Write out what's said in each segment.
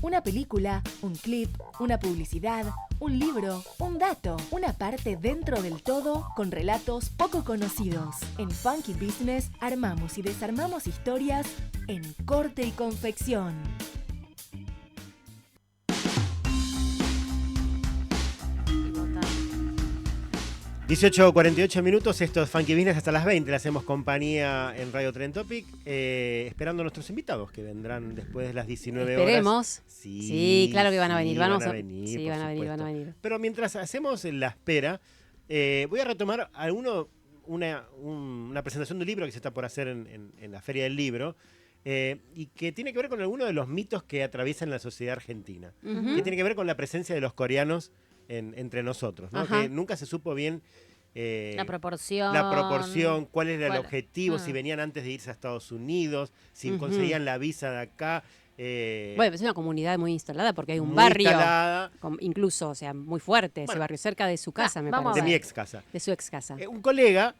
Una película, un clip, una publicidad, un libro, un dato, una parte dentro del todo con relatos poco conocidos. En Funky Business armamos y desarmamos historias en corte y confección. 18:48 minutos, esto es Funky Business hasta las 20, le hacemos compañía en Radio Trend Topic, esperando a nuestros invitados que vendrán después de las 19 horas. Esperemos. Sí, claro que van a venir. Van a venir. Pero mientras hacemos la espera, voy a retomar una presentación de un libro que se está por hacer en la Feria del Libro, y que tiene que ver con algunos de los mitos que atraviesan la sociedad argentina, que tiene que ver con la presencia de los coreanos entre nosotros, ¿no? Que nunca se supo bien la proporción, cuál era el objetivo, si venían antes de irse a Estados Unidos, si conseguían la visa de acá. Bueno, es una comunidad muy instalada porque hay un barrio, incluso, o sea, muy fuerte, ese barrio, cerca de su casa, me parece. De mi ex casa. De su ex casa. Un colega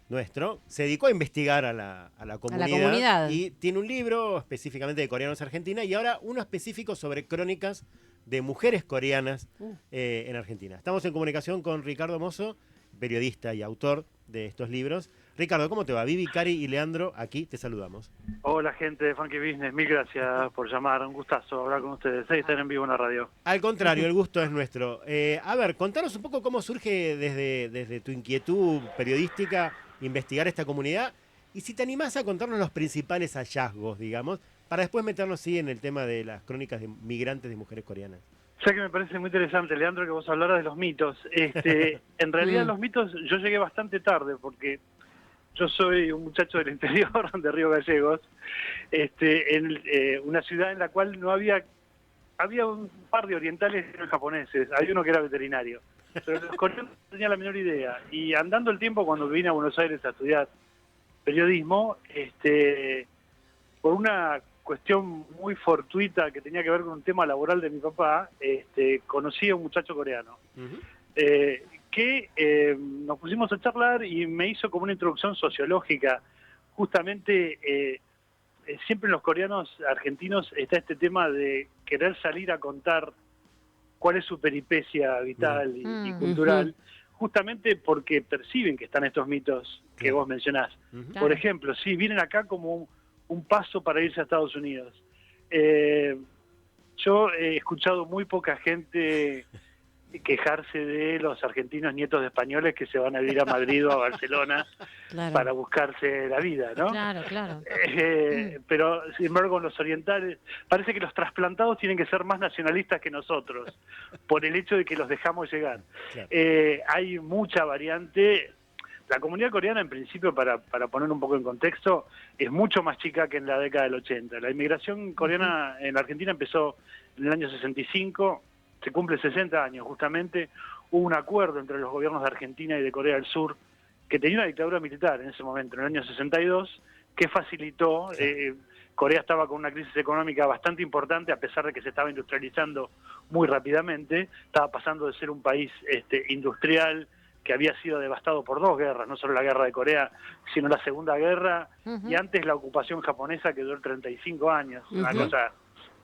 nuestro se dedicó a investigar a la comunidad y tiene un libro específicamente de coreanos Argentina y ahora uno específico sobre crónicas de mujeres coreanas en Argentina. Estamos en comunicación con Ricardo Mozo, periodista y autor de estos libros. Ricardo, ¿cómo te va? Vivi, Cari y Leandro, aquí te saludamos. Hola, gente de Funky Business, mil gracias por llamar, un gustazo hablar con ustedes, estar en vivo en la radio. Al contrario, el gusto es nuestro. A ver, contanos un poco cómo surge desde tu inquietud periodística investigar esta comunidad y si te animás a contarnos los principales hallazgos, digamos, para después meternos en el tema de las crónicas de migrantes de mujeres coreanas. Ya que me parece muy interesante, Leandro, que vos hablaras de los mitos. En realidad los mitos yo llegué bastante tarde porque yo soy un muchacho del interior de Río Gallegos, en una ciudad en la cual no había un par de orientales y japoneses, había uno que era veterinario, pero los coreanos no tenían la menor idea. Y andando el tiempo, cuando vine a Buenos Aires a estudiar periodismo, por una cuestión muy fortuita que tenía que ver con un tema laboral de mi papá, conocí a un muchacho coreano. Que nos pusimos a charlar y me hizo como una introducción sociológica. Justamente, siempre en los coreanos argentinos está este tema de querer salir a contar cuál es su peripecia vital y cultural, justamente porque perciben que están estos mitos que vos mencionás. Por ejemplo, sí, vienen acá como un paso para irse a Estados Unidos. Yo he escuchado muy poca gente quejarse de los argentinos nietos de españoles que se van a vivir a Madrid o a Barcelona para buscarse la vida, ¿no? Claro. Pero, sin embargo, los orientales, parece que los trasplantados tienen que ser más nacionalistas que nosotros, por el hecho de que los dejamos llegar. Hay mucha variante. La comunidad coreana, en principio, para poner un poco en contexto, es mucho más chica que en la década del 80. La inmigración coreana en la Argentina empezó en el año 65, se cumple 60 años justamente. Hubo un acuerdo entre los gobiernos de Argentina y de Corea del Sur, que tenía una dictadura militar en ese momento, en el año 62, que facilitó. Corea estaba con una crisis económica bastante importante, a pesar de que se estaba industrializando muy rápidamente. Estaba pasando de ser un país industrial que había sido devastado por dos guerras, no solo la guerra de Corea, sino la Segunda Guerra, y antes la ocupación japonesa, que duró 35 años, una cosa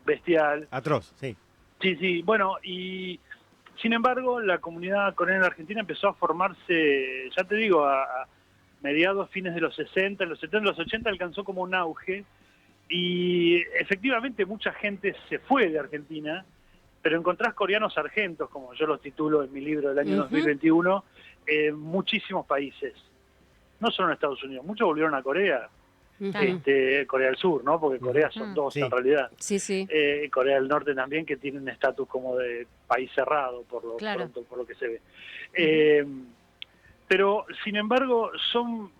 bestial. Atroz, sí. Sí, bueno, y sin embargo la comunidad coreana en la Argentina empezó a formarse, ya te digo, a mediados, fines de los 60, en los 70, los 80 alcanzó como un auge, y efectivamente mucha gente se fue de Argentina, pero encontrás coreanos argentos, como yo los titulo en mi libro del año 2021, en muchísimos países, no solo en Estados Unidos, muchos volvieron a Corea. Corea del Sur, ¿no? Porque Corea son dos en realidad. Sí. Corea del Norte también, que tiene un estatus como de país cerrado, por lo pronto, por lo que se ve. Pero, sin embargo, son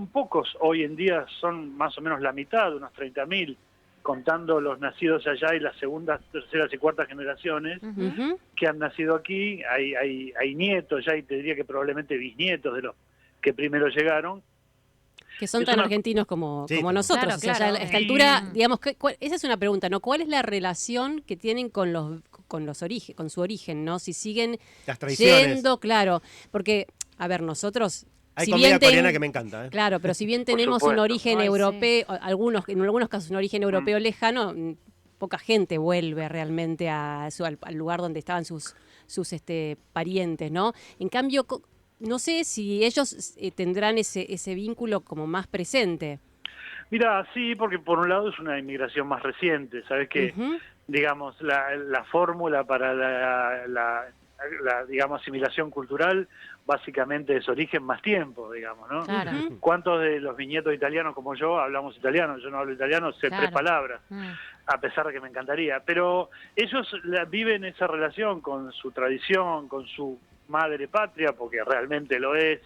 pocos hoy en día, son más o menos la mitad, unos 30.000, contando los nacidos allá y las segundas, terceras y cuartas generaciones que han nacido aquí. Hay nietos ya, y te diría que probablemente bisnietos de los que primero llegaron. Que son tan argentinos como nosotros. Claro, o sea, ya a esta altura, digamos, esa es una pregunta, ¿no? ¿Cuál es la relación que tienen con su origen, ¿no? Si siguen las tradiciones. Yendo, claro, porque, a ver, nosotros... Hay comida coreana que me encanta, ¿eh? Claro, pero si bien tenemos un origen europeo, en algunos casos un origen europeo lejano, poca gente vuelve realmente al lugar donde estaban sus parientes, ¿no? En cambio, no sé si ellos tendrán ese vínculo como más presente. Mira, sí, porque por un lado es una inmigración más reciente, ¿sabes qué? Digamos, la fórmula para la digamos, asimilación cultural básicamente es origen más tiempo, digamos, ¿no? Claro. ¿Cuántos de los viñetos italianos como yo hablamos italiano? Yo no hablo italiano, sé 3 palabras, a pesar de que me encantaría. Pero ellos viven esa relación con su tradición, con su madre patria, porque realmente lo es,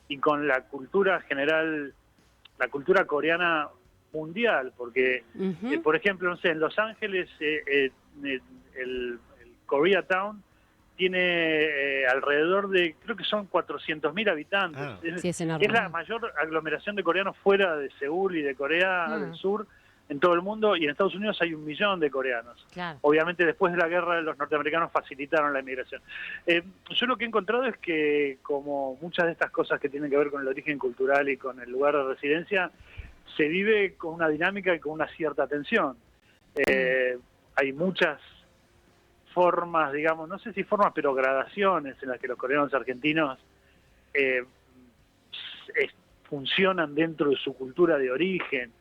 y con la cultura general, la cultura coreana mundial, porque, por ejemplo, no sé, en Los Ángeles, el Koreatown tiene alrededor de, creo que son 400.000 habitantes. Sí, es enorme. Es la mayor aglomeración de coreanos fuera de Seúl y de Corea del Sur en todo el mundo, y en Estados Unidos hay 1 millón de coreanos. Claro. Obviamente después de la guerra los norteamericanos facilitaron la inmigración. Yo lo que he encontrado es que, como muchas de estas cosas que tienen que ver con el origen cultural y con el lugar de residencia, se vive con una dinámica y con una cierta tensión. Hay muchas formas, digamos, no sé si formas, pero gradaciones en las que los coreanos argentinos funcionan dentro de su cultura de origen,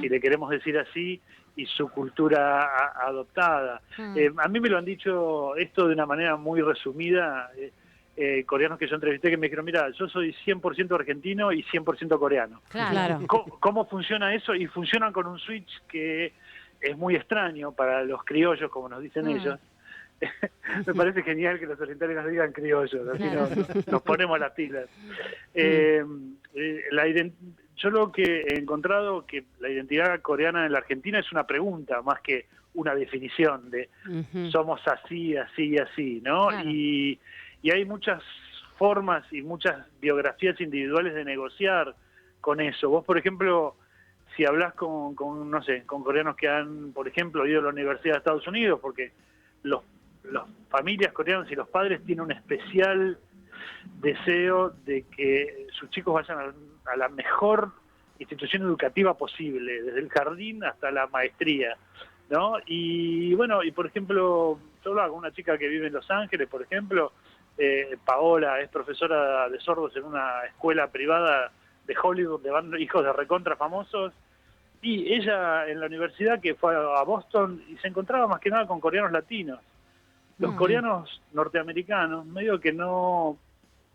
si le queremos decir así, y su cultura adoptada. A mí me lo han dicho esto de una manera muy resumida, coreanos que yo entrevisté que me dijeron, mira, yo soy 100% argentino y 100% coreano. Claro. ¿Cómo funciona eso? Y funcionan con un switch que es muy extraño para los criollos, como nos dicen ellos. Me parece genial que los orientales nos digan criollos, así nos ponemos las pilas. Yo lo que he encontrado que la identidad coreana en la Argentina es una pregunta más que una definición de somos así, así y así, ¿no? Claro. Y hay muchas formas y muchas biografías individuales de negociar con eso. Vos, por ejemplo, si hablas con no sé, con coreanos que han, por ejemplo, ido a la Universidad de Estados Unidos, porque las familias coreanas y los padres tienen un especial deseo de que sus chicos vayan a la mejor institución educativa posible, desde el jardín hasta la maestría, ¿no? Y bueno, y por ejemplo, yo hablaba con una chica que vive en Los Ángeles, por ejemplo, Paola es profesora de sordos en una escuela privada de Hollywood, de van hijos de recontra famosos, y ella en la universidad que fue a Boston y se encontraba más que nada con coreanos latinos. Los coreanos norteamericanos medio que no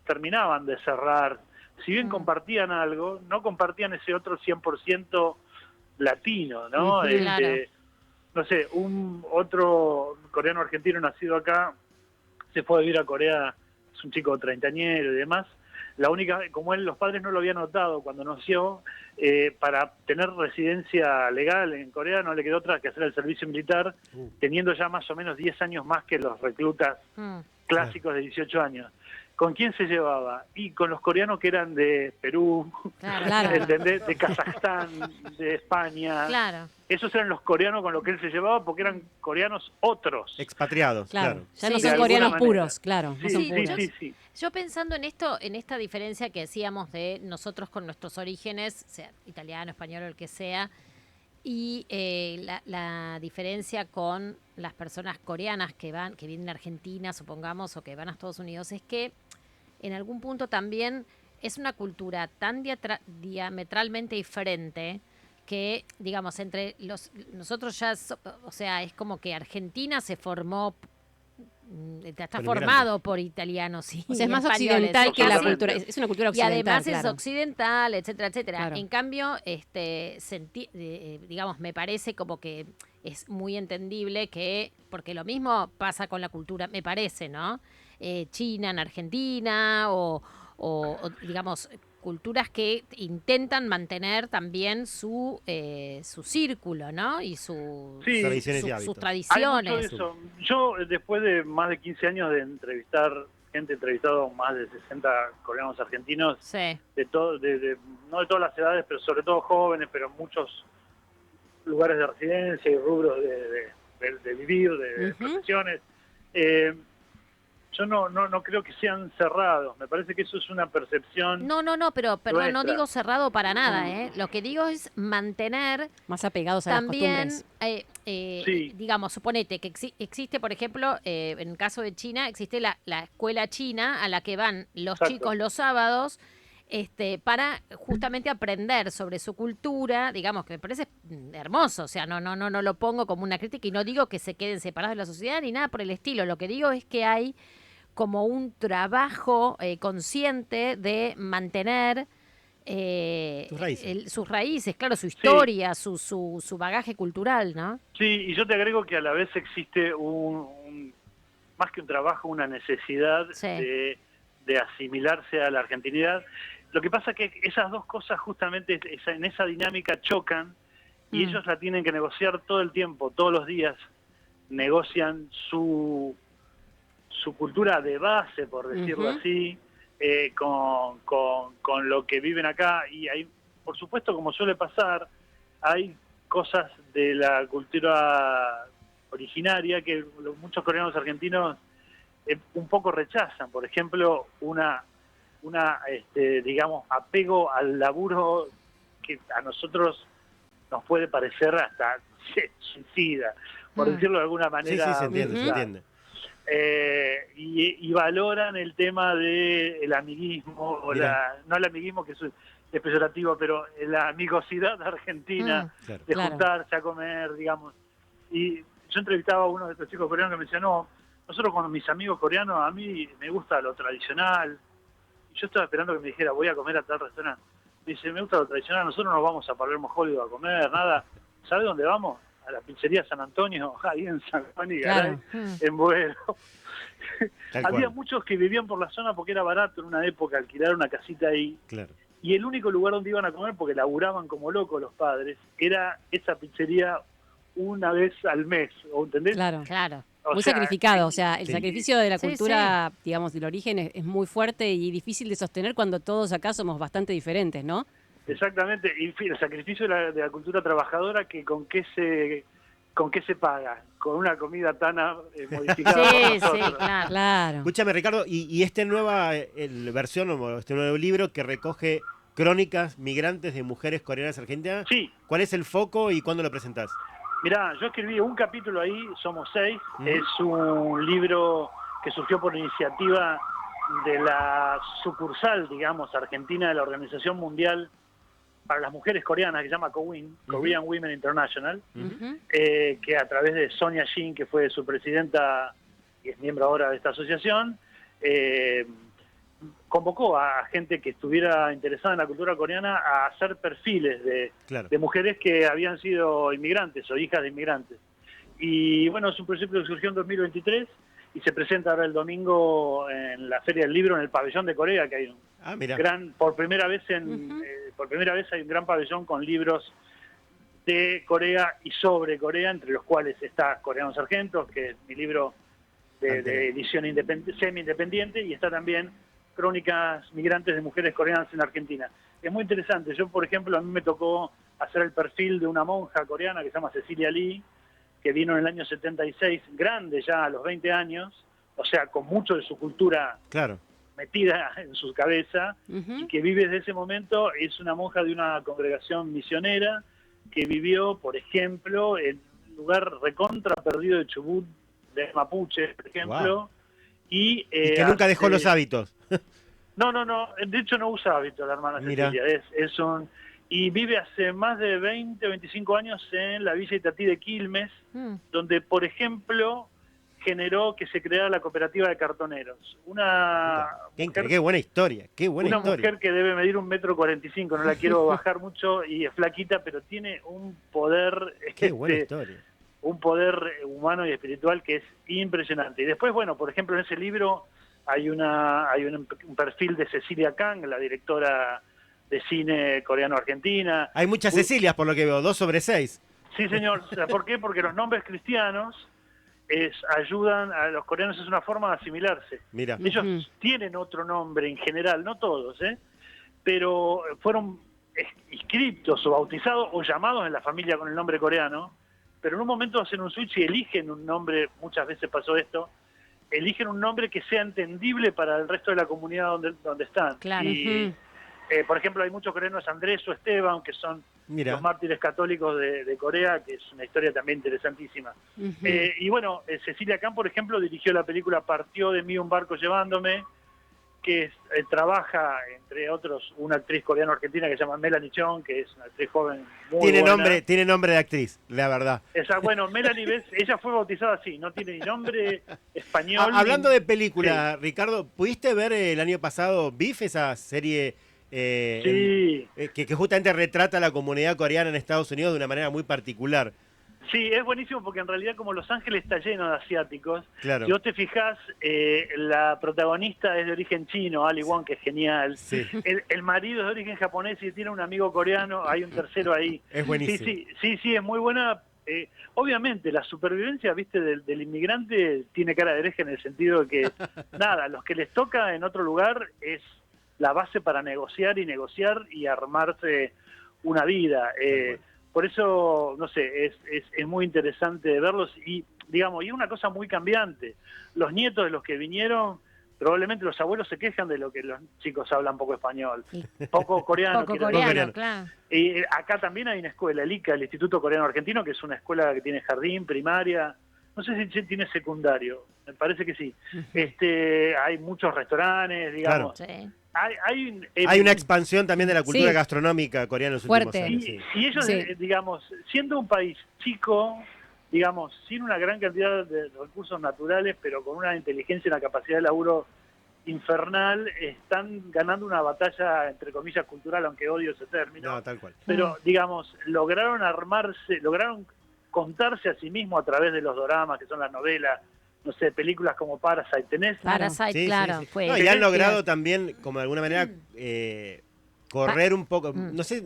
terminaban de cerrar, si bien compartían algo, no compartían ese otro 100% latino, ¿no? Claro. No sé, otro coreano argentino nacido acá se fue a vivir a Corea, es un chico treintañero y demás. La única, como él, los padres no lo habían notado cuando nació, para tener residencia legal en Corea no le quedó otra que hacer el servicio militar, teniendo ya más o menos 10 años más que los reclutas clásicos de 18 años. ¿Con quién se llevaba? Y con los coreanos que eran de Perú, ¿entendés? De Kazajstán, de España. Claro. Esos eran los coreanos con los que él se llevaba porque eran coreanos otros. Expatriados, claro. Ya no Sí, son coreanos manera. puros, claro. Sí, No son sí, puros. sí. Yo pensando en esto, en esta diferencia que decíamos de nosotros con nuestros orígenes, sea italiano, español o el que sea, y la diferencia con las personas coreanas que vienen a Argentina, supongamos, o que van a Estados Unidos, es que en algún punto también es una cultura tan diametralmente diferente que, digamos, entre nosotros ya, o sea, es como que Argentina se formó, está formado por italianos y o sea, es más españoles. occidental que la cultura, es una cultura occidental. Y además claro. es occidental, etcétera, etcétera. Claro. En cambio, digamos, me parece como que es muy entendible que, porque lo mismo pasa con la cultura, me parece, ¿no? China en Argentina o digamos, culturas que intentan mantener también su círculo, ¿no? Y sus tradiciones y hábitos. sus Hay tradiciones. mucho de eso. Yo, después de más de 15 años de entrevistar gente, he entrevistado más de 60 coreanos argentinos, Sí. no de todas las edades, pero sobre todo jóvenes, pero en muchos lugares de residencia y rubros de vivir, de profesiones. Yo yo no creo que sean cerrados. Me parece que eso es una percepción. No, pero perdón, no nuestra. digo cerrado para nada, ¿eh? Lo que digo es mantener más apegados a también, las costumbres. Sí. digamos, suponete que existe, por ejemplo, en el caso de China, existe la escuela china a la que van los Exacto. chicos los sábados para justamente aprender sobre su cultura, digamos, que me parece hermoso, o sea, no lo pongo como una crítica y no digo que se queden separados de la sociedad ni nada por el estilo, lo que digo es que hay como un trabajo consciente de mantener sus raíces, claro, su historia, su bagaje cultural, ¿no? Sí, y yo te agrego que a la vez existe más que un trabajo, una necesidad de asimilarse a la argentinidad. Lo que pasa es que esas dos cosas justamente en esa dinámica chocan y ellos la tienen que negociar todo el tiempo, todos los días. Negocian su cultura de base, por decirlo así, con lo que viven acá. Y hay, por supuesto, como suele pasar, hay cosas de la cultura originaria que muchos coreanos argentinos un poco rechazan. Por ejemplo, digamos, apego al laburo que a nosotros nos puede parecer hasta suicida, por decirlo de alguna manera. Sí, se entiende. Y valoran el tema del amiguismo, o no el amiguismo que es peyorativo, pero la amigosidad argentina, de juntarse a comer, digamos. Y yo entrevistaba a uno de estos chicos coreanos que me decía, no, nosotros con mis amigos coreanos, a mí me gusta lo tradicional. Y yo estaba esperando que me dijera, voy a comer a tal restaurante. Me dice, me gusta lo tradicional, nosotros no vamos a Palermo Hollywood a comer, nada. ¿Sabe dónde vamos? A la pizzería San Antonio, ahí en San Juan y Garay, en Boedo. Había muchos que vivían por la zona porque era barato en una época alquilar una casita ahí. Claro. Y el único lugar donde iban a comer, porque laburaban como locos los padres, era esa pizzería una vez al mes, ¿entendés? Claro. O sea, sacrificado, o sea, el sacrificio de la cultura, digamos, del origen es muy fuerte y difícil de sostener cuando todos acá somos bastante diferentes, ¿no? Exactamente, y el sacrificio de la cultura trabajadora, que con qué se paga, con una comida tan modificada por nosotros. Claro. Escúchame, Ricardo, y esta nueva versión, o este nuevo libro que recoge crónicas migrantes de mujeres coreanas argentinas, ¿cuál es el foco y cuándo lo presentás? Mirá, yo escribí un capítulo ahí, somos 6, es un libro que surgió por iniciativa de la sucursal, digamos, argentina de la Organización Mundial para las Mujeres Coreanas, que se llama COWIN, Korean Women International, que a través de Sonia Shin, que fue su presidenta y es miembro ahora de esta asociación, convocó a gente que estuviera interesada en la cultura coreana a hacer perfiles de mujeres que habían sido inmigrantes o hijas de inmigrantes. Y bueno, es un proyecto que surgió en 2023 y se presenta ahora el domingo en la Feria del Libro en el Pabellón de Corea, que hay un por primera vez hay un gran pabellón con libros de Corea y sobre Corea, entre los cuales está Coreanos Argentos, que es mi libro de edición semi-independiente, y está también Crónicas Migrantes de Mujeres Coreanas en Argentina. Es muy interesante. Yo, por ejemplo, a mí me tocó hacer el perfil de una monja coreana que se llama Cecilia Lee, que vino en el año 76, grande ya a los 20 años, o sea, con mucho de su cultura metida en su cabeza, y que vive desde ese momento. Es una monja de una congregación misionera que vivió, por ejemplo, en un lugar recontra perdido de Chubut, de Mapuche, por ejemplo. Wow. Y que nunca dejó los hábitos. No, de hecho no usa hábitos la hermana Cecilia, y vive hace más de 20 o 25 años en la Villa Itatí de Quilmes, donde, por ejemplo, generó que se creara la cooperativa de cartoneros. Qué buena historia, mujer que debe medir 1,45 m, no la quiero bajar mucho, y es flaquita, pero tiene un poder... Qué buena historia. Un poder humano y espiritual que es impresionante. Y después, bueno, por ejemplo, en ese libro hay un perfil de Cecilia Kang, la directora de cine coreano-argentina. Hay muchas Cecilias, por lo que veo, 2 sobre 6. Sí, señor. ¿Por qué? Porque los nombres cristianos ayudan a los coreanos, es una forma de asimilarse. Mira. Ellos tienen otro nombre en general, no todos, pero fueron inscritos o bautizados o llamados en la familia con el nombre coreano, pero en un momento hacen un switch y eligen un nombre. Muchas veces pasó esto, eligen un nombre que sea entendible para el resto de la comunidad donde están. Claro. Y, por ejemplo, hay muchos coreanos, Andrés o Esteban, que son los mártires católicos de Corea, que es una historia también interesantísima. Y bueno, Cecilia Khan, por ejemplo, dirigió la película Partió de mí un barco llevándome, que trabaja, entre otros, una actriz coreano-argentina que se llama Melanie Chong, que es una actriz joven muy buena. Tiene nombre de actriz, la verdad. Bueno, Melanie, ¿ves? Ella fue bautizada así, no tiene ni nombre español. Hablando de película, Ricardo, ¿pudiste ver el año pasado Beef, esa serie que justamente retrata a la comunidad coreana en Estados Unidos de una manera muy particular? Sí, es buenísimo porque en realidad como Los Ángeles está lleno de asiáticos, claro. Si vos te fijás, la protagonista es de origen chino, Ali Wong, que es genial. Sí. El marido es de origen japonés y tiene un amigo coreano, hay un tercero ahí. Es buenísimo. Sí, es muy buena. Obviamente la supervivencia, viste, del inmigrante tiene cara de hereje en el sentido de que, nada, los que les toca en otro lugar es la base para negociar y armarse una vida. Por eso, no sé, es muy interesante verlos y, digamos, y una cosa muy cambiante. Los nietos de los que vinieron, probablemente los abuelos se quejan de lo que los chicos hablan poco español, poco coreano. Claro. Y acá también hay una escuela, el ICA, el Instituto Coreano Argentino, que es una escuela que tiene jardín, primaria, no sé si tiene secundario, me parece que sí. Hay muchos restaurantes, digamos. Claro. Sí. Hay una expansión también de la cultura gastronómica coreana en los últimos años. Y ellos, digamos, siendo un país chico, digamos, sin una gran cantidad de recursos naturales, pero con una inteligencia y una capacidad de laburo infernal, están ganando una batalla, entre comillas, cultural, aunque odio ese término. No, tal cual. Pero, digamos, lograron contarse a sí mismos a través de los doramas, que son las novelas, no sé, películas como Parasite, ¿tenés? Parasite, claro. Sí. Fue. No, y han logrado también, como de alguna manera, correr un poco, no sé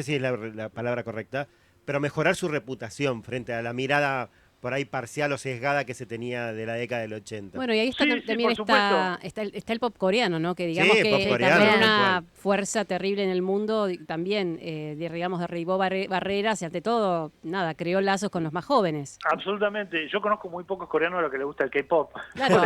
si es la palabra correcta, pero mejorar su reputación frente a la mirada por ahí parcial o sesgada que se tenía de la década del 80. Bueno, y ahí está, también está el pop coreano, ¿no? Que digamos que pop coreano, también una fuerza terrible en el mundo, también, digamos, derribó barreras y ante todo, nada, creó lazos con los más jóvenes. Absolutamente. Yo conozco muy pocos coreanos a los que les gusta el K-pop. Claro.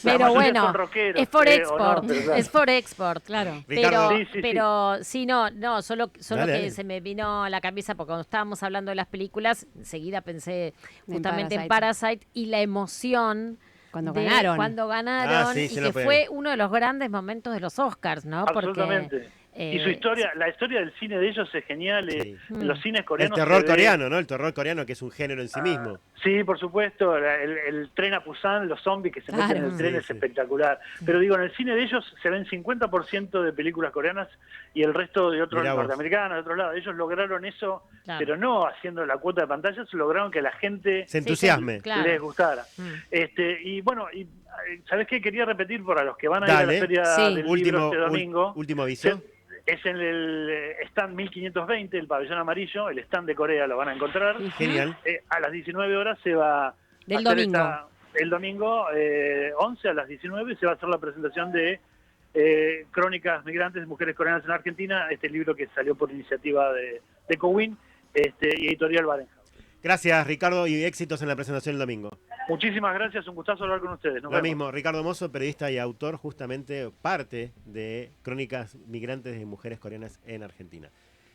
Pero bueno, rockeros, es por export, no, es por export. Claro. Pero solo Dale. que se me vino a la cabeza porque cuando estábamos hablando de las películas, enseguida pensé justamente en Parasite y la emoción cuando ganaron y que fue uno de los grandes momentos de los Oscars, ¿no? Absolutamente. Y su historia, la historia del cine de ellos es genial. Los cines coreanos. El terror coreano, ¿no? El terror coreano, que es un género en sí mismo. Sí, por supuesto. El tren a Busan, los zombies que se meten en el tren es espectacular. Pero digo, en el cine de ellos se ven 50% de películas coreanas y el resto de otros norteamericanos, de otro lado. Ellos lograron eso, pero no haciendo la cuota de pantallas, lograron que la gente se entusiasme, les gustara. Y bueno, ¿sabés qué? Quería repetir para los que van a ir a la feria del libro este domingo. Último aviso. Es en el stand 1520, el pabellón amarillo, el stand de Corea, lo van a encontrar. Genial. A las 19 horas se va del domingo. El domingo 11 a las 19 se va a hacer la presentación de Crónicas Migrantes de Mujeres Coreanas en Argentina, este libro que salió por iniciativa de Cowin y Editorial Barenja. Gracias, Ricardo, y éxitos en la presentación el domingo. Muchísimas gracias, un gustazo hablar con ustedes. Lo mismo, Ricardo Mosso, periodista y autor, justamente parte de Crónicas Migrantes de Mujeres Coreanas en Argentina.